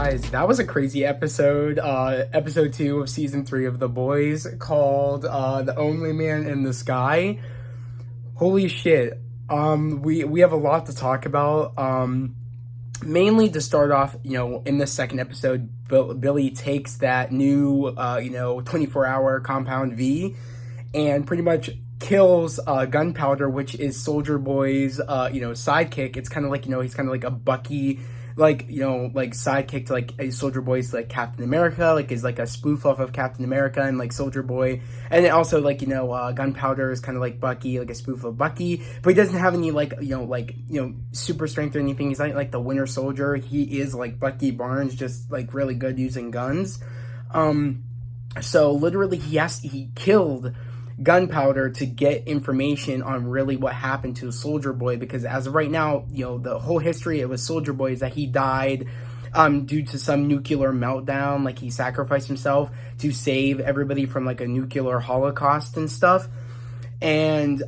Guys, that was a crazy episode. Episode 2 of season 3 of The Boys, called The Only Man in the Sky. Holy shit. We have a lot to talk about. Mainly to start off, in the second episode, Billy takes that new 24-hour Compound V and pretty much kills Gunpowder, which is Soldier Boy's sidekick. It's kind of like, he's kind of like a Bucky, like sidekick to like a Soldier Boy's like Captain America, like is like a spoof off of Captain America and like Soldier Boy. And then also like Gunpowder is kind of like Bucky, like a spoof of Bucky, but he doesn't have any super strength or anything. He's not like the Winter Soldier. He is like Bucky Barnes, just like really good using guns. So literally he killed Gunpowder to get information on really what happened to Soldier Boy, because as of right now, the whole history it was Soldier Boy is that he died due to some nuclear meltdown. Like he sacrificed himself to save everybody from like a nuclear holocaust and stuff. And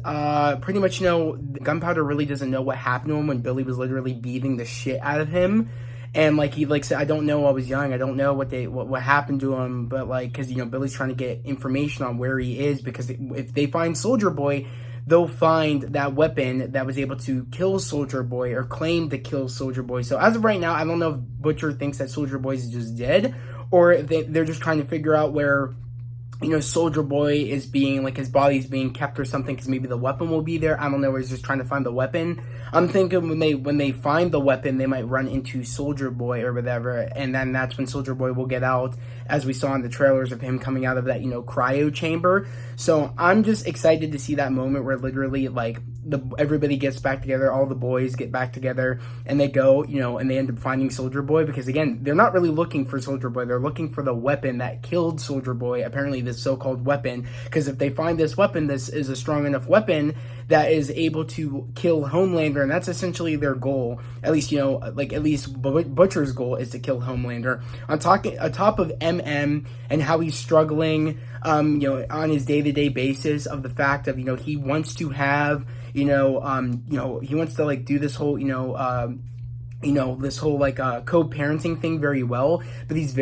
pretty much Gunpowder really doesn't know what happened to him when Billy was literally beating the shit out of him. And like he like said, I don't know, I was young, I don't know what happened to him, but like because Billy's trying to get information on where he is, because if they find Soldier Boy, they'll find that weapon that was able to kill Soldier Boy or claim to kill Soldier Boy. So as of right now, I don't know if Butcher thinks that Soldier Boy is just dead, or if they're just trying to figure out where Soldier Boy is being, like, his body's being kept or something, because maybe the weapon will be there. I don't know, he's just trying to find the weapon. I'm thinking when they find the weapon, they might run into Soldier Boy or whatever, and then that's when Soldier Boy will get out, as we saw in the trailers of him coming out of that, cryo chamber. So I'm just excited to see that moment where literally, like, everybody gets back together, all the boys get back together, and they go, and they end up finding Soldier Boy, because again, they're not really looking for Soldier Boy, they're looking for the weapon that killed Soldier Boy, apparently this so-called weapon, because if they find this weapon, this is a strong enough weapon that is able to kill Homelander, and that's essentially their goal, at least, at least Butcher's goal is to kill Homelander. On top of MM and how he's struggling, on his day-to-day basis, of the fact of, he wants to have, he wants to like do this whole, this whole like co-parenting thing very well, but he's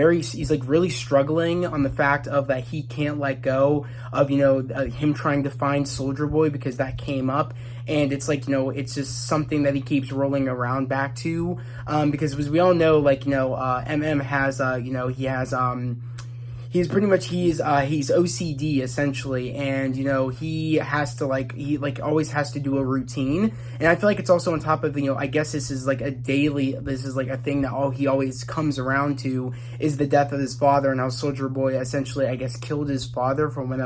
like really struggling on the fact of that he can't let go of him trying to find Soldier Boy, because that came up, and it's like it's just something that he keeps rolling around back to, because as we all know, like MM has he has he's OCD essentially, and he has to always has to do a routine, and I feel like it's also on top of I guess this is like a thing that he always comes around to, is the death of his father, and how Soldier Boy essentially I guess killed his father, from what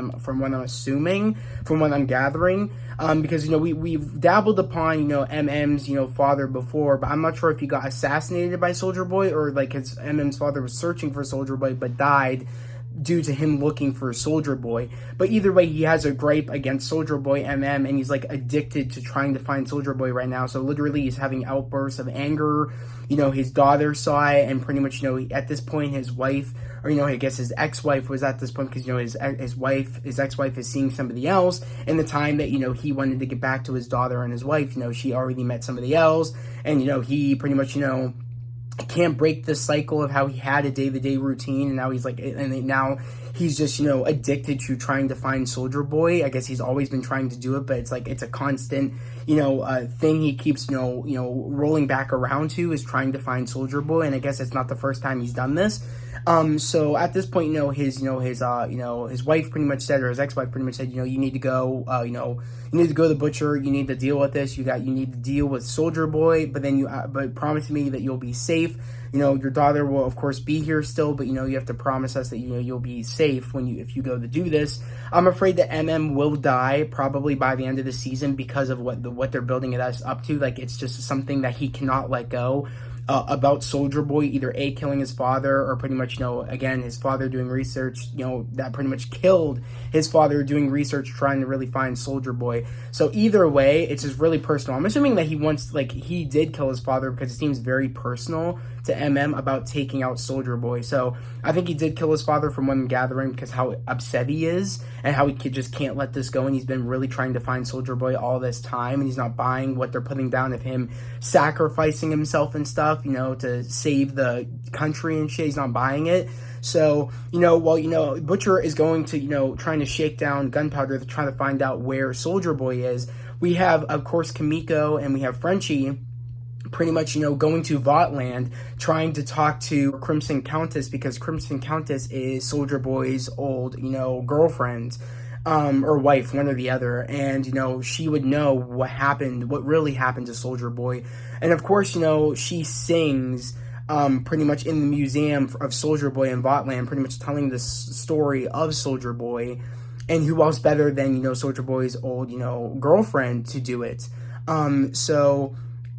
I'm gathering, because we've dabbled upon MM's father before, but I'm not sure if he got assassinated by Soldier Boy, or like his MM's father was searching for Soldier Boy but died due to him looking for Soldier Boy. But either way, he has a gripe against Soldier Boy MM, and he's like addicted to trying to find Soldier Boy right now. So literally he's having outbursts of anger. His daughter saw it, and pretty much at this point his wife, or I guess his ex-wife was at this point, because his ex-wife is seeing somebody else, and the time that he wanted to get back to his daughter and his wife, she already met somebody else, and he pretty much can't break the cycle of how he had a day-to-day routine, and now he's like, and now he's just addicted to trying to find Soldier Boy. I guess he's always been trying to do it, but it's like it's a constant thing he keeps rolling back around to, is trying to find Soldier Boy, and I guess it's not the first time he's done this. So at this point, his wife pretty much said, or his ex-wife pretty much said, you need to go, you need to go to the Butcher, you need to deal with this, you need to deal with Soldier Boy, but then but promise me that you'll be safe. Your daughter will of course be here still, but you have to promise us that you'll be safe if you go to do this. I'm afraid that MM will die probably by the end of the season, because of what they're building it up to. Like, it's just something that he cannot let go. About Soldier Boy, either killing his father, or pretty much, again, his father doing research, that pretty much killed his father doing research trying to really find Soldier Boy. So either way, it's just really personal. I'm assuming that he did kill his father, because it seems very personal to MM about taking out Soldier Boy. So I think he did kill his father from what I'm gathering, because how upset he is and how he just can't let this go. And he's been really trying to find Soldier Boy all this time, and he's not buying what they're putting down of him sacrificing himself and stuff, to save the country and shit. He's not buying it. So, while, Butcher is going to, trying to shake down Gunpowder, trying to find out where Soldier Boy is, we have, of course, Kimiko and we have Frenchie pretty much, going to Vought-Land, trying to talk to Crimson Countess, because Crimson Countess is Soldier Boy's old, girlfriend, or wife, one or the other, and, she would know what really happened to Soldier Boy. And, of course, she sings pretty much in the museum of Soldier Boy in Vought-Land, pretty much telling the story of Soldier Boy, and who else better than, Soldier Boy's old, girlfriend to do it. So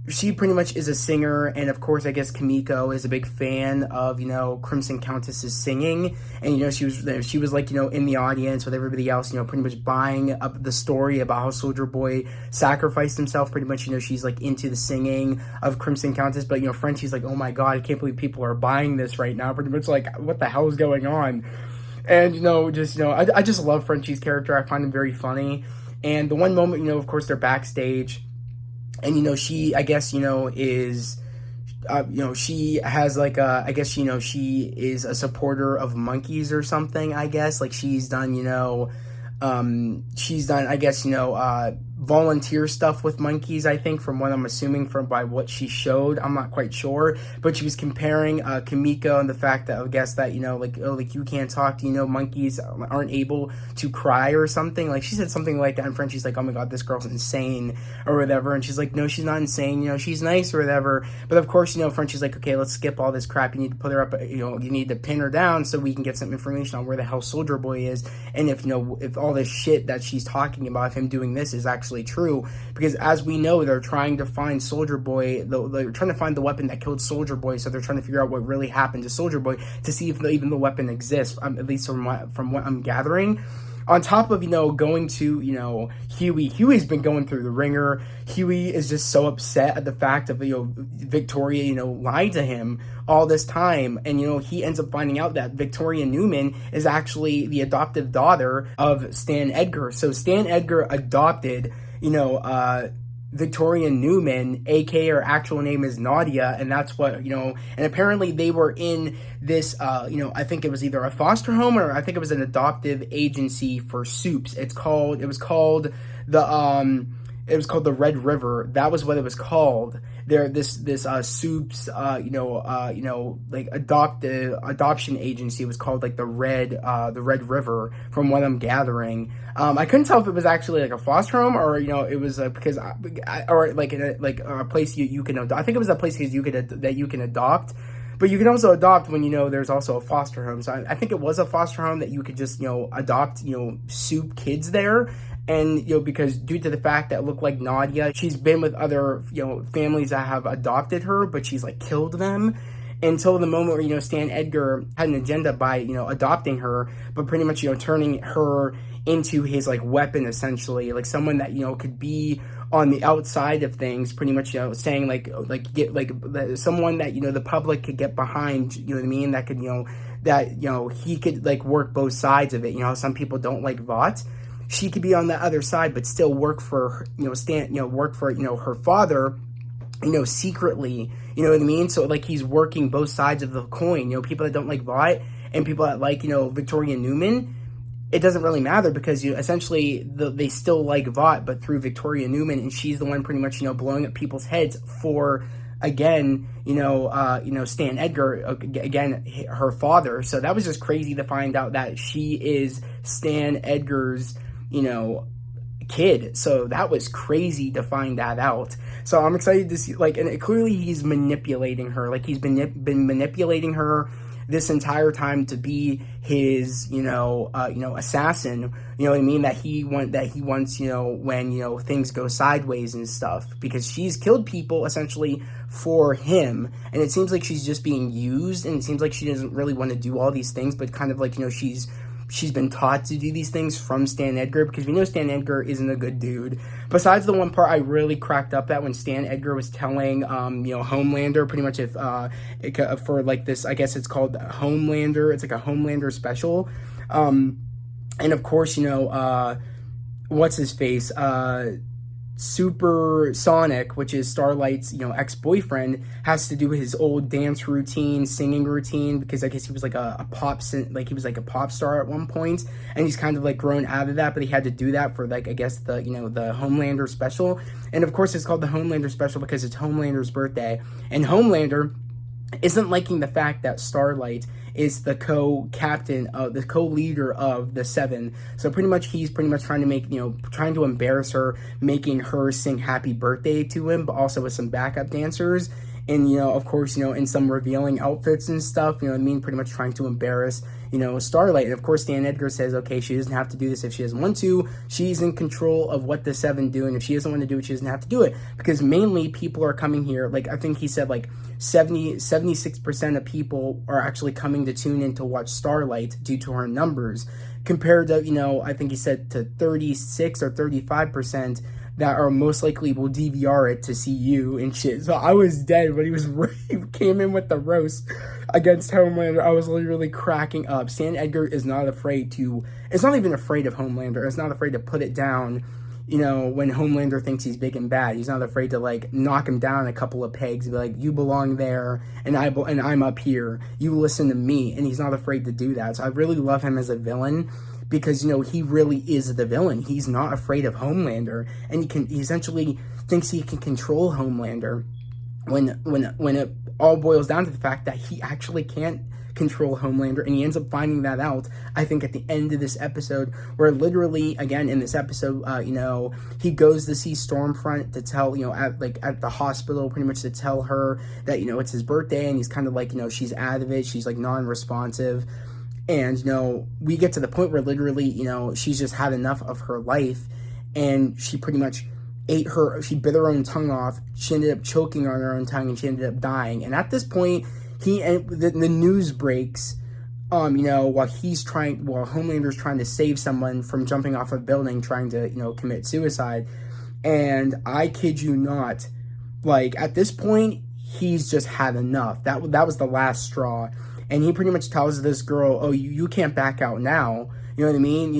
she pretty much is a singer, and of course, I guess Kimiko is a big fan of, Crimson Countess's singing, and, she was like, in the audience with everybody else, pretty much buying up the story about how Soldier Boy sacrificed himself. Pretty much, she's like into the singing of Crimson Countess, but, Frenchie's like, oh my god, I can't believe people are buying this right now. Pretty much like, what the hell is going on? And, I just love Frenchie's character. I find him very funny. And the one moment, of course, they're backstage, and, she, I guess, is, she has, like, I guess, she is a supporter of monkeys or something, I guess. Like, she's done, I guess, volunteer stuff with monkeys, I think, from what I'm assuming by what she showed. I'm not quite sure, but she was comparing Kimiko and the fact that, I guess, that, like you can't talk, monkeys aren't able to cry or something. Like, she said something like that, and Frenchie's like, oh my god, this girl's insane, or whatever, and she's like, no, she's not insane, she's nice, or whatever. But of course, Frenchie's like, okay, let's skip all this crap, you need to put her up, you need to pin her down so we can get some information on where the hell Soldier Boy is, and if all this shit that she's talking about, if him doing this is actually true, because as we know, they're trying to find Soldier Boy, they're trying to find the weapon that killed Soldier Boy, so they're trying to figure out what really happened to Soldier Boy to see if even the weapon exists, at least from what I'm gathering. On top of, going to, Huey. Huey's been going through the ringer. Huey is just so upset at the fact of, Victoria, lied to him all this time. And, he ends up finding out that Victoria Newman is actually the adoptive daughter of Stan Edgar. So Stan Edgar adopted, Victoria Newman, aka her actual name is Nadia, and that's what, and apparently they were in this, I think it was either a foster home or I think it was an adoptive agency for Supes. It was called the Red River. That was what it was called. This Supes, like adoption agency was called like the Red River, from what I'm gathering. I couldn't tell if it was actually like a foster home or, it was because or like a place you can adopt. I think it was a place that you can adopt. But you can also adopt when, there's also a foster home. So I think it was a foster home that you could just, adopt, Supe kids there. And, because due to the fact that it looked like Nadia, she's been with other, families that have adopted her, but she's, like, killed them until the moment where, Stan Edgar had an agenda by, adopting her, but pretty much, turning her into his, like, weapon, essentially. Like, someone that, could be on the outside of things, pretty much, saying, someone that, the public could get behind, you know what I mean? That could, he could, like, work both sides of it. Some people don't like Vought. She could be on the other side, but still work for, work for, her father, secretly, you know what I mean? So, like, he's working both sides of the coin, people that don't like Vought and people that like, Victoria Newman. It doesn't really matter because essentially they still like Vought, but through Victoria Newman, and she's the one pretty much, blowing up people's heads for, again, Stan Edgar, again, her father. So that was just crazy to find out that she is Stan Edgar's, kid. So that was crazy to find that out. So I'm excited to see, like, and clearly he's manipulating her. Like, he's been manipulating her this entire time to be his, assassin, you know what I mean? That he wants, when, things go sideways and stuff, because she's killed people essentially for him. And it seems like she's just being used, and it seems like she doesn't really want to do all these things, but kind of like, she's she's been taught to do these things from Stan Edgar, because we know Stan Edgar isn't a good dude. Besides the one part I really cracked up at when Stan Edgar was telling, Homelander, pretty much for like this, I guess it's called Homelander, it's like a Homelander special. And of course, what's his face? Supersonic, which is Starlight's, ex-boyfriend, has to do his old dance routine, singing routine, because I guess he was like a pop star at one point, and he's kind of like grown out of that, but he had to do that for like, I guess the Homelander special. And of course it's called the Homelander special because it's Homelander's birthday, and Homelander isn't liking the fact that Starlight is the co-captain of the co-leader of the Seven. So pretty much he's trying to embarrass her, making her sing happy birthday to him, but also with some backup dancers. And, of course, in some revealing outfits and stuff, pretty much trying to embarrass, Starlight. And of course, Stan Edgar says, okay, she doesn't have to do this if she doesn't want to. She's in control of what the Seven do. And if she doesn't want to do it, she doesn't have to do it. Because mainly people are coming here, like, I think he said, like, 76% of people are actually coming to tune in to watch Starlight due to her numbers. Compared to, I think he said to 36 or 35% that are most likely will DVR it to see you and shit. So I was dead when he came in with the roast against Homelander. I was literally cracking up. Stan Edgar is not afraid to, it's not even afraid of Homelander. It's not afraid to put it down, when Homelander thinks he's big and bad. He's not afraid to like knock him down a couple of pegs and be like, you belong there and I'm up here. You listen to me. And he's not afraid to do that. So I really love him as a villain, because, he really is the villain. He's not afraid of Homelander, and he essentially thinks he can control Homelander when it all boils down to the fact that he actually can't control Homelander, and he ends up finding that out, I think, at the end of this episode, where literally, again, in this episode, he goes to see Stormfront to tell, at the hospital, pretty much to tell her that, it's his birthday, and he's kind of like, she's out of it, she's like non-responsive. And, we get to the point where literally, she's just had enough of her life, and she pretty much she bit her own tongue off. She ended up choking on her own tongue, and she ended up dying. And at this point, the news breaks, while Homelander's trying to save someone from jumping off a building, trying to, commit suicide. And I kid you not, like, at this point, he's just had enough. That was the last straw. And he pretty much tells this girl, oh, you can't back out now. You know what I mean?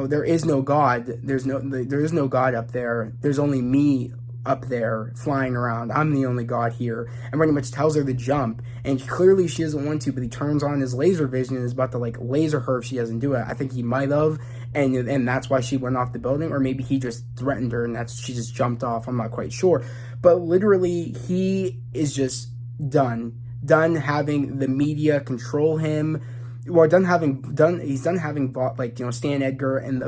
There is no God. There is no God up there. There's only me up there flying around. I'm the only God here. And pretty much tells her to jump. And clearly she doesn't want to, but he turns on his laser vision and is about to like laser her if she doesn't do it. I think he might have. And that's why she went off the building. Or maybe he just threatened her and she just jumped off. I'm not quite sure. But literally he is just done having the media control him, or he's done having Stan Edgar and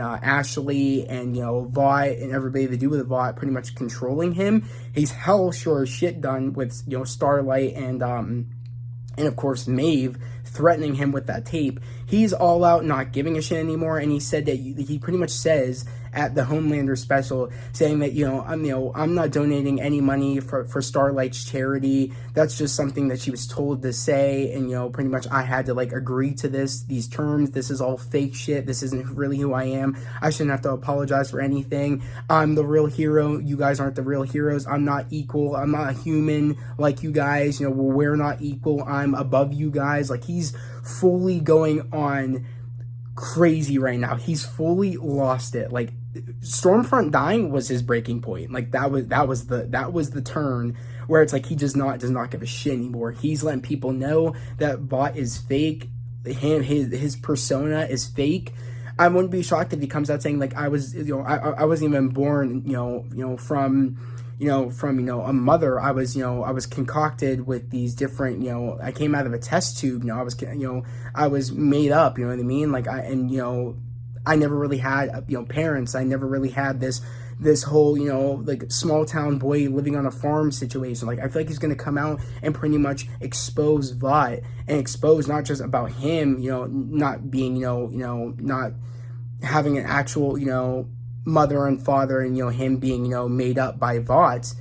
Ashley and Vought and everybody to do with Vought pretty much controlling him. He's hell sure as shit done with Starlight and of course Maeve threatening him with that tape. He's all out not giving a shit anymore, and he said that he pretty much says at the Homelander special, saying that, I'm not donating any money for Starlight's charity. That's just something that she was told to say, and, pretty much I had to, like, agree to these terms. This is all fake shit. This isn't really who I am. I shouldn't have to apologize for anything. I'm the real hero. You guys aren't the real heroes. I'm not equal. I'm not a human like you guys. We're not equal. I'm above you guys. Like, he's fully going on crazy right now. He's fully lost it. Like, Stormfront dying was his breaking point. Like, that was the turn where it's like he does not give a shit anymore. He's letting people know that Vought is fake. His persona is fake. I wouldn't be shocked if he comes out saying, like, I wasn't even born from a mother. I was concocted with these different, I came out of a test tube. I was made up. You know what I mean? Like, I never really had, parents. I never really had this whole, like, small town boy living on a farm situation. Like, I feel like he's going to come out and pretty much expose Vought and expose not just about him, not being, not having an actual, mother and father, and, him being, made up by Vought,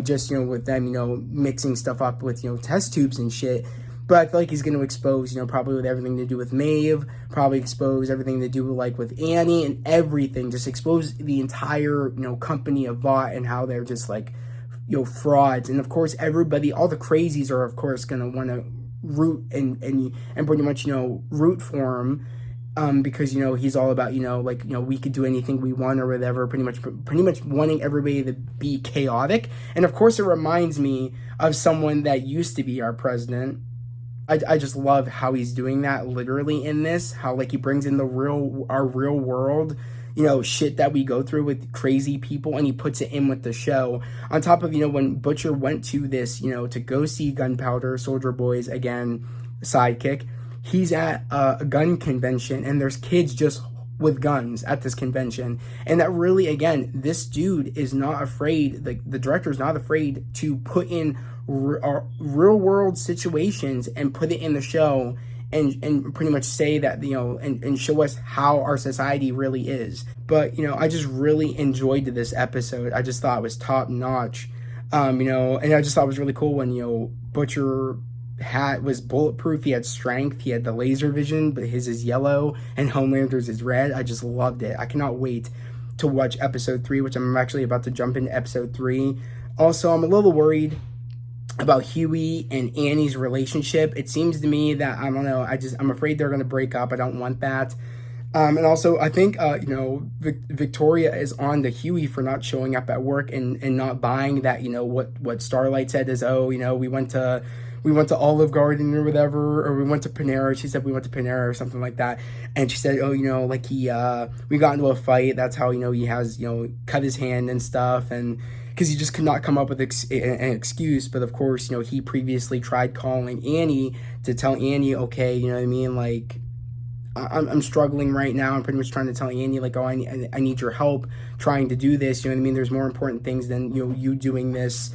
just, with them, mixing stuff up with, test tubes and shit. But I feel like he's going to expose, probably with everything to do with Maeve, probably expose everything to do with Annie and everything, just expose the entire, company of Vought and how they're just like, frauds. And of course, everybody, all the crazies are of course going to want to root and pretty much, root for him. Because he's all about we could do anything we want or whatever, pretty much wanting everybody to be chaotic. And of course, it reminds me of someone that used to be our president. I just love how he's doing that literally in this, how like he brings in our real world, shit that we go through with crazy people, and he puts it in with the show. On top of, when Butcher went to this, to go see Gunpowder Soldier Boys again, sidekick, he's at a gun convention and there's kids just with guns at this convention. And that really, again, this dude is not afraid, the director is not afraid to put in real world situations and put it in the show and pretty much say that, and show us how our society really is. But, I just really enjoyed this episode. I just thought it was top notch. And I just thought it was really cool when, Butcher was bulletproof, he had strength, he had the laser vision, but his is yellow and Homelander's is red. I just loved it. I cannot wait to watch episode 3, which I'm actually about to jump into episode 3. Also, I'm a little worried about Hughie and Annie's relationship. It seems to me that, I don't know, I'm afraid they're going to break up. I don't want that. And also, I think, Victoria is on to Hughie for not showing up at work and not buying that, what Starlight said is, we went to Olive Garden or whatever, or we went to Panera. She said we went to Panera or something like that. And she said, we got into a fight. That's how, he has, cut his hand and stuff. And because he just could not come up with an excuse. But of course, he previously tried calling Annie to tell Annie, okay, you know what I mean? Like, I'm struggling right now. I'm pretty much trying to tell Annie, like, I need your help trying to do this. You know what I mean? There's more important things than, you doing this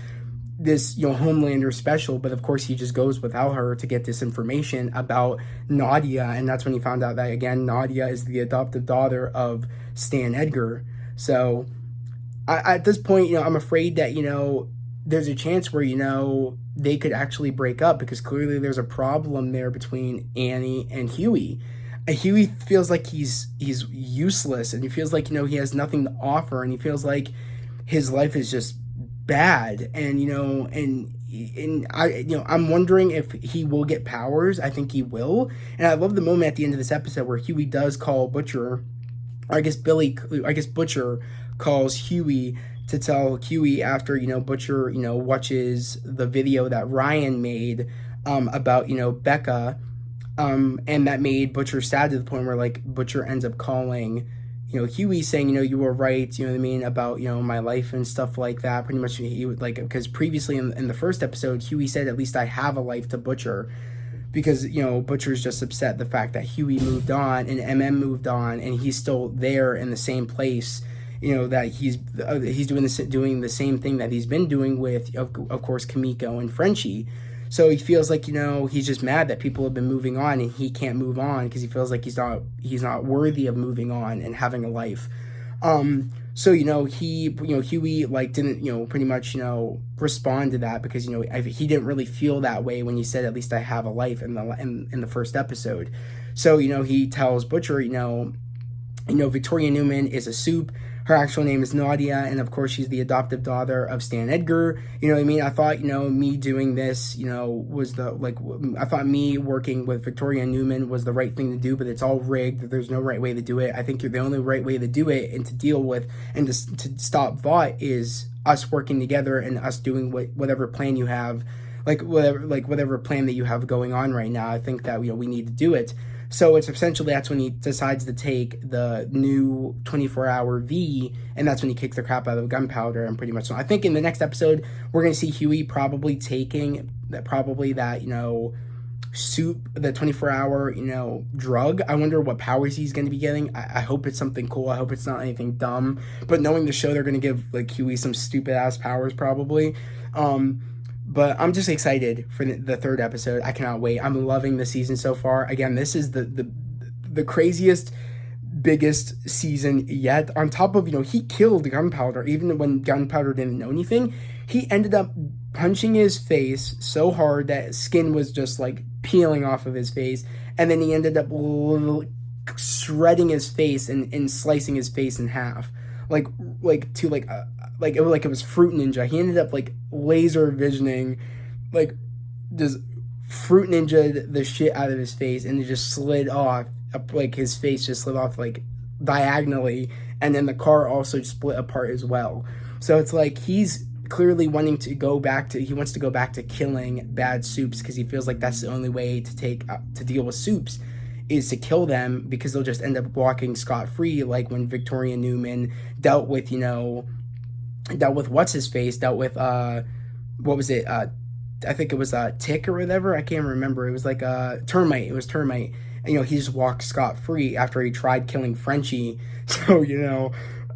Homelander special. But of course he just goes without her to get this information about Nadia, and that's when he found out that, again, Nadia is the adoptive daughter of Stan Edgar. So at this point, I'm afraid that, there's a chance where, they could actually break up, because clearly there's a problem there between Annie and Hughie. Hughie feels like he's useless, and he feels like, he has nothing to offer, and he feels like his life is just bad. And I'm wondering if he will get powers. I think he will. And I love the moment at the end of this episode where Hughie does call Butcher, or I guess Butcher calls Hughie to tell Hughie after, Butcher, watches the video that Ryan made about, Becca, and that made Butcher sad to the point where, like, Butcher ends up calling, Hughie, saying, you were right, you know what I mean, about, my life and stuff like that. Pretty much, he would, like, because previously in the first episode, Hughie said, at least I have a life, to Butcher, because, Butcher's just upset the fact that Hughie moved on and moved on, and he's still there in the same place, that he's doing the same thing that he's been doing with, of course, Kimiko and Frenchie. So he feels like, he's just mad that people have been moving on and he can't move on, because he feels like he's not worthy of moving on and having a life. So, Hughie, like, didn't, pretty much, respond to that, because, he didn't really feel that way when he said, at least I have a life, in the first episode. So, he tells Butcher, Victoria Newman is a soup. Her actual name is Nadia, and of course she's the adoptive daughter of Stan Edgar. You know what I mean? I thought, me doing this, was I thought me working with Victoria Newman was the right thing to do, but it's all rigged. There's no right way to do it. I think the only right way to do it and to deal with and to stop Vought is us working together and us doing whatever plan you have, whatever plan that you have going on right now. I think that, we need to do it. So it's essentially, that's when he decides to take the new 24-hour V, and that's when he kicks the crap out of Gunpowder, and pretty much so. I think in the next episode, we're going to see Hughie probably taking that, soup, the 24-hour, drug. I wonder what powers he's going to be getting. I hope it's something cool. I hope it's not anything dumb. But knowing the show, they're going to give, like, Hughie some stupid-ass powers probably. But I'm just excited for the third episode. I cannot wait. I'm loving the season so far. Again, this is the craziest, biggest season yet. On top of, he killed Gunpowder. Even when Gunpowder didn't know anything, he ended up punching his face so hard that skin was just like peeling off of his face, and then he ended up shredding his face and slicing his face in half, like it was Fruit Ninja. He ended up like laser visioning, like just Fruit Ninja the shit out of his face, and it just slid off, like his face just slid off like diagonally, and then the car also split apart as well. So it's like he's clearly wanting to go back to, he wants to go back to killing bad Supes, because he feels like that's the only way to deal with Supes, is to kill them, because they'll just end up walking scot-free, like when Victoria Newman dealt with, what's his face, dealt with what was it, I think it was Tick or whatever, I can't remember. It was like Termite. It was Termite. And he just walked scot-free after he tried killing Frenchie. So,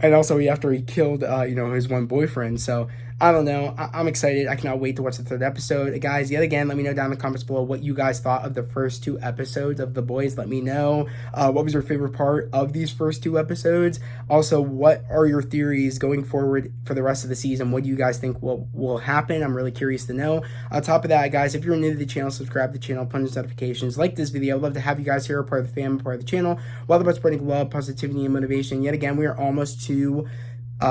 and also after he killed his one boyfriend. So I don't know. I'm excited. I cannot wait to watch the third episode. Guys, yet again, let me know down in the comments below what you guys thought of the first 2 episodes of The Boys. Let me know. What was your favorite part of these first 2 episodes? Also, what are your theories going forward for the rest of the season? What do you guys think will happen? I'm really curious to know. On top of that, guys, if you're new to the channel, subscribe to the channel, punch notifications, like this video. I'd love to have you guys here, a part of the family, part of the channel. While about spreading love, positivity, and motivation. Yet again, we are almost to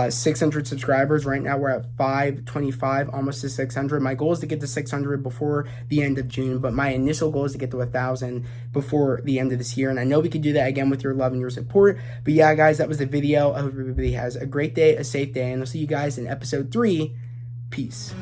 600 subscribers. Right now we're at 525, almost to 600. My goal is to get to 600 before the end of June, but my initial goal is to get to 1,000 before the end of this year, and I know we can do that again with your love and your support. But yeah, guys, that was the video. I hope everybody has a great day, a safe day, and I'll see you guys in episode 3. Peace.